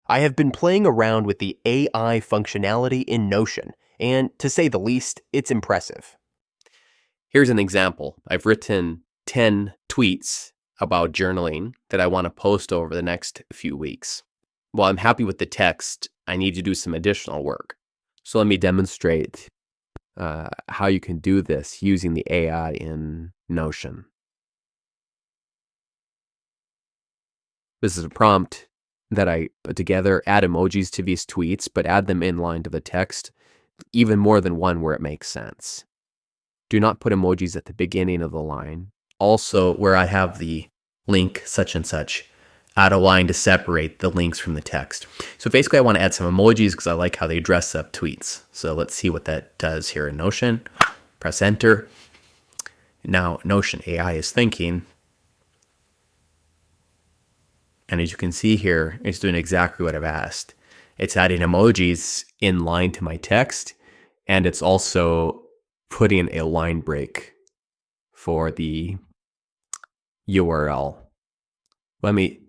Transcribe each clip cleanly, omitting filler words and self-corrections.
I have been playing around with the AI functionality in Notion, and to say the least, it's impressive. Here's an example. I've written 10 tweets about journaling that I want to post over the next few weeks. While I'm happy with the text, I need to do some additional work. So let me demonstrate how you can do this using the AI in Notion. This is a prompt that I put together. Add emojis to these tweets, but add them in line to the text, even more than one where it makes sense. Do not put emojis at the beginning of the line. Also, where I have the link such and such, add a line to separate the links from the text. So basically I want to add some emojis because I like how they dress up tweets. So let's see what that does here in Notion. Press enter. Now Notion AI is thinking. And as you can see here, it's doing exactly what I've asked. It's adding emojis in line to my text, and it's also putting a line break for the URL. Let me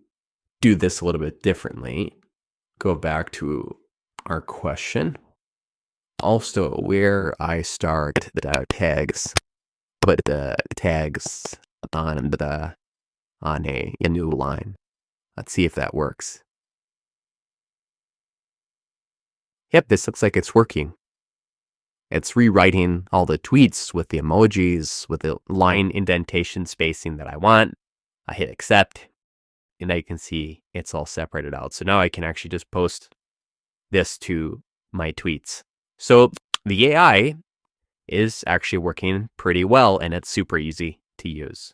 do this a little bit differently. Go back to our question. Also, where I start the tags, put the tags on a new line. Let's see if that works. Yep, this looks like it's working. It's rewriting all the tweets with the emojis, with the line indentation spacing that I want. I hit accept, and now you can see it's all separated out. So now I can actually just post this to my tweets. So the AI is actually working pretty well, and it's super easy to use.